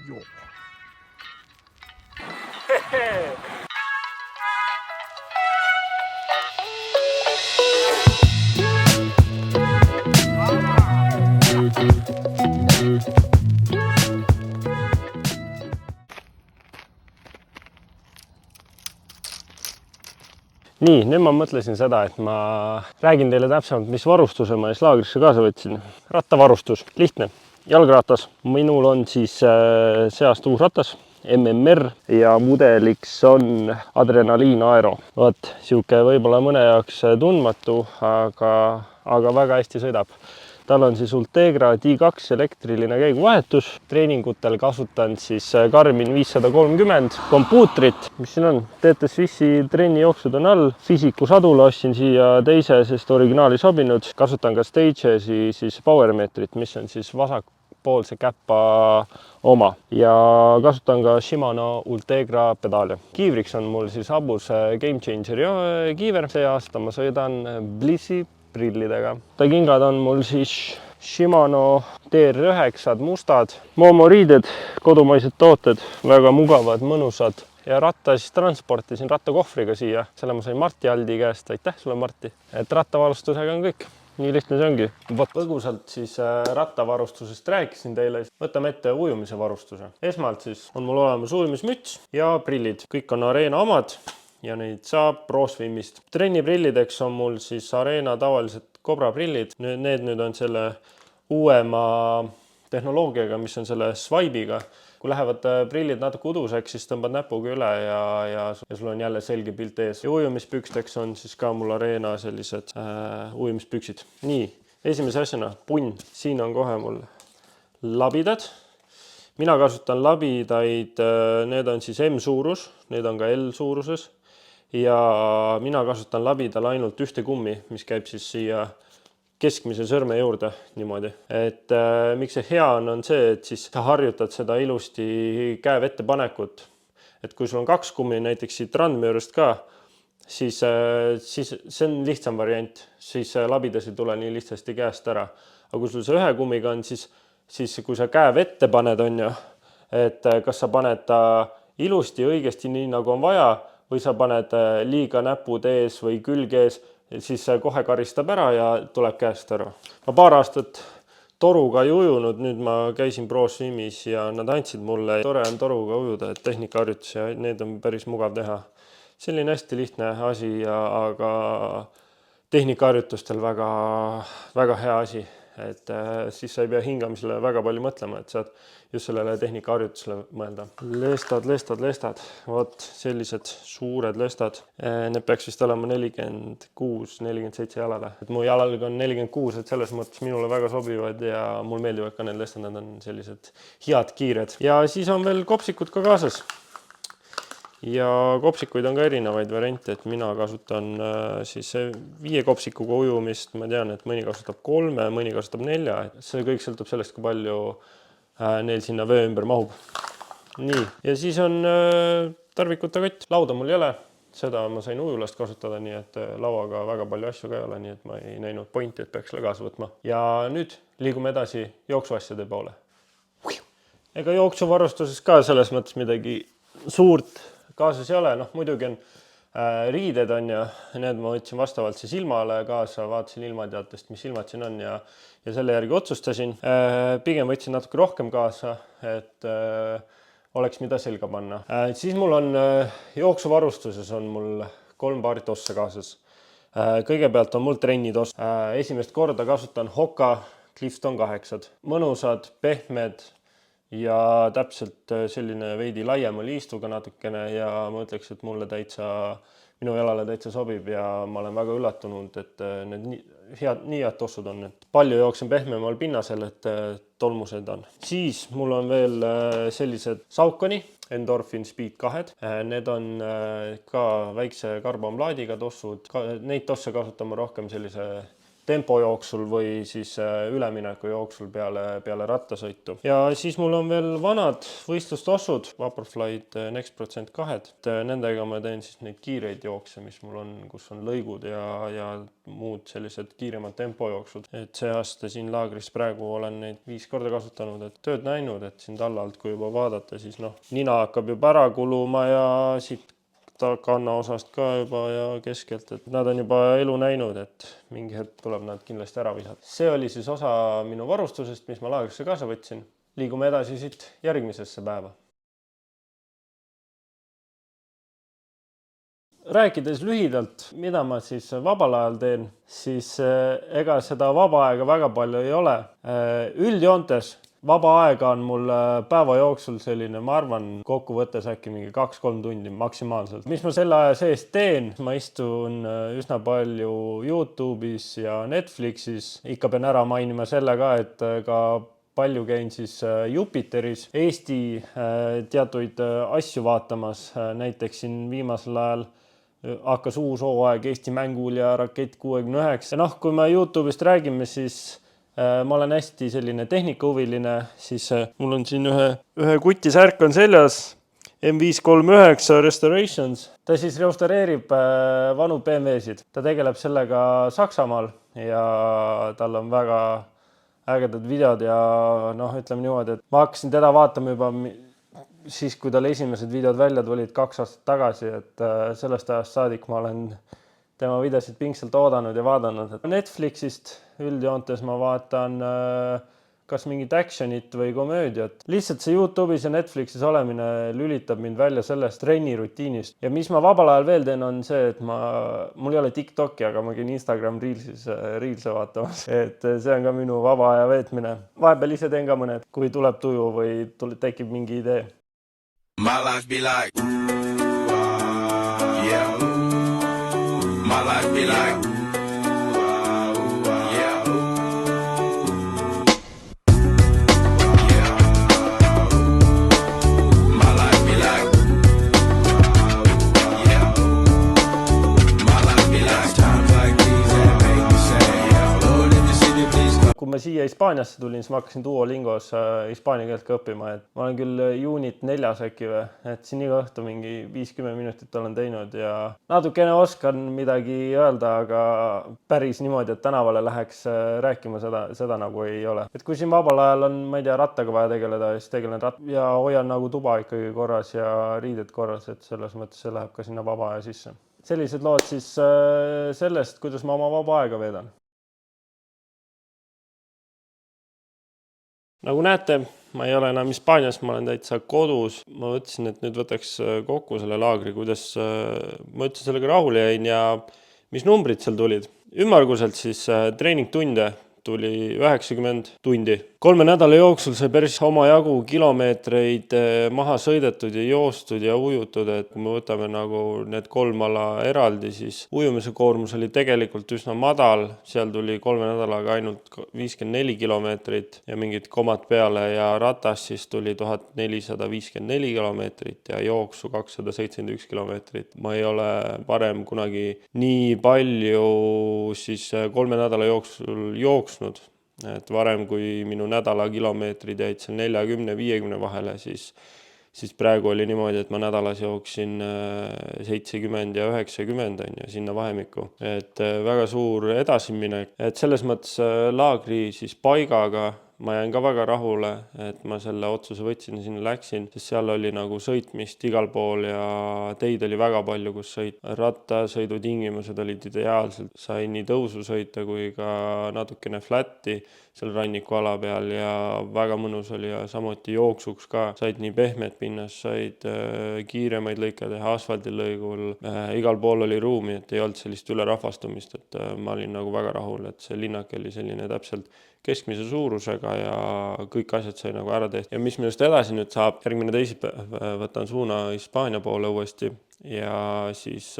Joo. Nii, nüüd ma mõtlesin seda, et ma räägin teile täpsemalt, mis varustuse ma laagrisse kaasa võtsin. Rattavarustus, lihtne, jalgratas. Minul on siis see aasta uus ratas, MMR ja mudeliks on Adrenaliin Aero. Vot, siuke võib-olla mõne jaoks tundmatu, aga väga hästi sõidab. Tal on siis Ultegra D2 elektriline käiguvahetus. Treeningutel kasutan siis Garmin 530 kompuutrit, mis siin on. TT Swissi trennijooksud on all. Fisiku sadula ostsin siia teise, sest originaali sobinud. Kasutan ka Stagesi siis powermeetrit, mis on siis vasakpoolse käppa oma. Ja kasutan ka Shimano Ultegra pedaali. Kiivriks on mul siis Abus Game Changer kiiver. See aasta ma sõidan Blissi prillidega. Kingad on mul siis Shimano DR9 mustad. Momo riided, kodumaised tooted, väga mugavad, mõnusad. Ja ratta siis transportisin rattakohvriga siia. Selle ma sain Marti Aldi käest. Aitäh sulle, Marti. Et rattavarustusega on kõik. Nii lihtne see ongi. Põgusalt siis rattavarustusest rääkisin teile. Võtame ette ujumise varustuse. Esmalt siis on mul olemas ujumismüts ja prillid. Kõik on Arena omad. Ja neid saab ProSwimist. Trenniprillideks on mul siis Arena tavalised Cobra prillid. Need nüüd on selle uuema tehnoloogiaga, mis on selle swipe'iga. Kui lähevad prillid natuke uduseks, siis tõmbad näpuga üle ja sul on jälle selge pilt ees. Ja ujumispüksteks on siis ka mul Arena sellised ujumispüksid. Nii, esimese asjana punn. Siin on kohe mul labidad. Mina kasutan labidaid, need on siis M-suurus, need on ka L-suuruses. Ja mina kasutan labidal ainult ühte kummi, mis käib siis siia keskmise sõrme juurde niimoodi. Et miks see hea on see, et siis sa harjutad seda ilusti käe vette panekut. Et kui sul on kaks kummi, näiteks siit randmöörest ka, siis see on lihtsam variant. Siis labidas ei tule nii lihtsasti käest ära. Aga kui sul see ühe kummiga on, siis kui sa käe vette paned, on ju, et kas sa paned ta ilusti õigesti nii, nagu on vaja, või sa paned liiga näpud ees või külg ees, siis kohe karistab ära ja tuleb käest ära. Ma paar aastat toruga ei ujunud, nüüd ma käisin ProSwimis ja nad andsid mulle. Tore on toruga ujuda, et tehnikaharjutus ja need on päris mugav teha. Selline hästi lihtne asi, aga tehnikaharjutustel väga hea asi. Et siis sa ei pea hingamisele väga palju mõtlema, et saad just sellele tehnikaharjutusele mõelda. Lestad. Vot sellised suured lestad. Need peaks vist olema 46-47 jalale. Et mu jalalg on 46, et selles mõttes minule väga sobivad ja mul meeldivad ka need lestad, nad on sellised head kiired. Ja siis on veel kopsikud ka kaasas. Ja kopsikuid on ka erinevaid variante, et mina kasutan siis 5 kopsikuga ujumist. Ma tean, et mõni kasutab 3, mõni kasutab 4. See kõik sõltub sellest, kui palju neil sinna vöö ümber mahub. Nii, ja siis on tarvikute kott. Lauda mul ei ole, seda ma sain ujulast kasutada, nii et lauaga väga palju asju ka ei ole, nii et ma ei näinud pointi, et peaks selle kaasa võtma. Ja nüüd liigume edasi jooksuasjade poole. Ega jooksuvarustuses ka selles mõttes midagi suurt kaasas ei ole, muidugi on riided on ja need ma võtsin vastavalt siis ilmale kaasa, vaatasin ilmateatest, mis ilmad siin on ja selle järgi otsustasin. Pigem võtsin natuke rohkem kaasa, et oleks mida selga panna. Siis mul on jooksuvarustuses on mul 3 paari tosse kaasas. Kõigepealt on mul trennitoss. Esimest korda kasutan Hoka Clifton 8. Mõnusad, pehmed ja täpselt selline veidi laiema liistuga natukene ja ma ütleks, et mulle minu jalale täitsa sobib ja ma olen väga üllatunud, et need nii head tossud on. Et palju jooksen pehmemal pinnasel, et tolmused on. Siis mul on veel sellised Saucony Endorphin Speed 2. Need on ka väikse karbonplaadiga tossud. Neid tosse kasutame rohkem sellise tempo jooksul või siis ülemineku jooksul peale rattasõitu. Ja siis mul on veel vanad võistlustossud, Vaporfly'd Next% 2. Nendega ma teen siis neid kiireid jookse, mis mul on, kus on lõigud ja muud sellised kiiremad tempojooksud. Et see aasta siin laagris praegu olen neid 5 korda kasutanud, et tööd näinud, et siin tallalt, kui juba vaadata, siis nina hakkab juba ära kuluma ja siit kanna osast ka juba ja keskelt, et nad on juba elu näinud, et mingi hetk tuleb nad kindlasti ära visata. See oli siis osa minu varustusest, mis ma laagrisse kaasa võtsin. Liigume edasi siit järgmisesse päeva. Rääkides lühidalt, mida ma siis vabal ajal teen, siis ega seda vaba aega väga palju ei ole. Üldjoontes vaba aega on mul päeva jooksul selline, ma arvan, kokkuvõttes äkki mingi 2-3 tundi maksimaalselt. Mis ma selle aja sees teen? Ma istun üsna palju YouTube'is ja Netflixis. Ikka pean ära mainima selle ka, et ka palju käin siis Jupiteris Eesti teatuid asju vaatamas. Näiteks siin viimasel ajal hakkas uus hooaeg Eesti mängul ja Rakett 69. Kui me YouTube'ist räägime, siis ma olen hästi selline tehnikahuviline, siis mul on siin ühe kutisärk on seljas, M539 Restorations. Ta siis restaureerib vanu BMW-sid. Ta tegeleb sellega Saksamaal ja tal on väga ägedad videod ja ütleme niimoodi, et ma hakkasin teda vaatama juba siis, kui tal esimesed videod välja tulid 2 aastat tagasi, et sellest ajast saadik ma olen tema videosid pingsalt oodanud ja vaadanud. Netflixist üldjoontes ma vaatan kas mingit actionit või komöödiat. Lihtsalt see YouTube'is ja Netflixis olemine lülitab mind välja sellest trennirutiinist. Ja mis ma vabal ajal veel teen, on see, et mul ei ole TikToki, aga ma käin Instagram Reels'e vaatamas. Et see on ka minu vaba aja veetmine. Vahepeal ise teen ka mõned, kui tuleb tuju või tekib mingi idee. My life be like, yeah. My life be like, yeah. My life be like, yeah. My life be like, times like these that make me say, Lord, if the city please come. Kui ma siia Hispaaniasse tulin, siis ma hakkasin Duolingos hispaania keelt ka õppima, et ma olen küll juunit 4 äkki või, et siin iga õhtu mingi 5-10 minutit olen teinud ja natukene oskan midagi öelda, aga päris niimoodi, et tänavale läheks rääkima seda nagu ei ole. Et kui siin vabal ajal on, ma ei tea, rattaga vaja tegeleda, siis tegelen ja hoian nagu tuba ikkagi korras ja riided korras, et selles mõttes see läheb ka sinna vaba aja sisse. Sellised lood siis sellest, kuidas ma oma vaba aega veedan. Nagu näete, ma ei ole enam Hispaanias, ma olen täitsa kodus. Ma mõtlesin, et nüüd võtaks kokku selle laagri, kuidas ma üldse sellega rahule jäin ja mis numbrid seal tulid. Ümmarguselt siis treeningtunde tuli 90 tundi. 3 nädala jooksul sai päris omajagu kilomeetreid maha sõidetud ja joostud ja ujutud, et kui me võtame nagu need 3 ala eraldi, siis ujumise koormus oli tegelikult üsna madal. Seal tuli 3 nädalaga ainult 54 kilomeetrit ja mingid komad peale ja ratas siis tuli 1454 kilomeetrit ja jooksu 271 kilomeetrit. Ma ei ole varem kunagi nii palju siis 3 nädala jooksul jooksnud. Et varem, kui minu nädala kilomeetrid jäid seal 40-50 vahele, siis praegu oli niimoodi, et ma nädalas jooksin 70 ja 90 ja sinna vahemikku. Et väga suur edasiminek. Et selles mõttes laagri siis paigaga ma jäin ka väga rahule, et ma selle otsuse võtsin ja sinna läksin, sest seal oli nagu sõitmist igal pool ja teid oli väga palju, kus sõit. Rattasõidu tingimused olid ideaalselt, sai nii tõusu sõita kui ka natukene flätti seal rannikuala peal ja väga mõnus oli ja samuti jooksuks ka. Said nii pehmed pinnas, said kiiremaid lõike teha asfaldilõigul. Igal pool oli ruumi, et ei olnud sellist ülerahvastumist, et ma olin nagu väga rahul, et see linnak oli selline täpselt keskmise suurusega ja kõik asjad sai nagu ära tehtud. Ja mis minust edasi nüüd saab, järgmine teisipäev võtan suuna Hispaania poole uuesti ja siis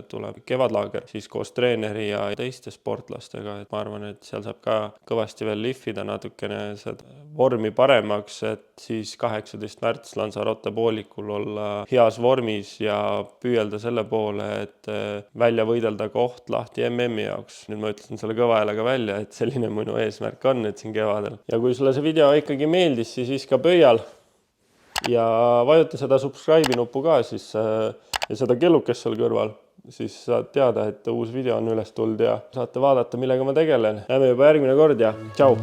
tuleb kevadlaager siis koos treeneri ja teiste sportlastega, et ma arvan, et seal saab ka kõvasti veel lihvida natukene seda vormi paremaks, et siis 18. märts Lanzarote poolikul olla heas vormis ja püüelda selle poole, et välja võidelda koht lahti MM-i jaoks. Nüüd ma ütlesin selle kõva häälega välja, et selline minu eesmärk on nüüd siin kevadel. Ja kui sulle see video ikkagi meeldis, siis viska pöial ja vajuta seda subscribe'i nuppu ka siis ja seda kellukest seal kõrval, siis saad teada, et uus video on üles tulnud ja saate vaadata, millega ma tegelen. Näeme juba järgmine kord ja tšau!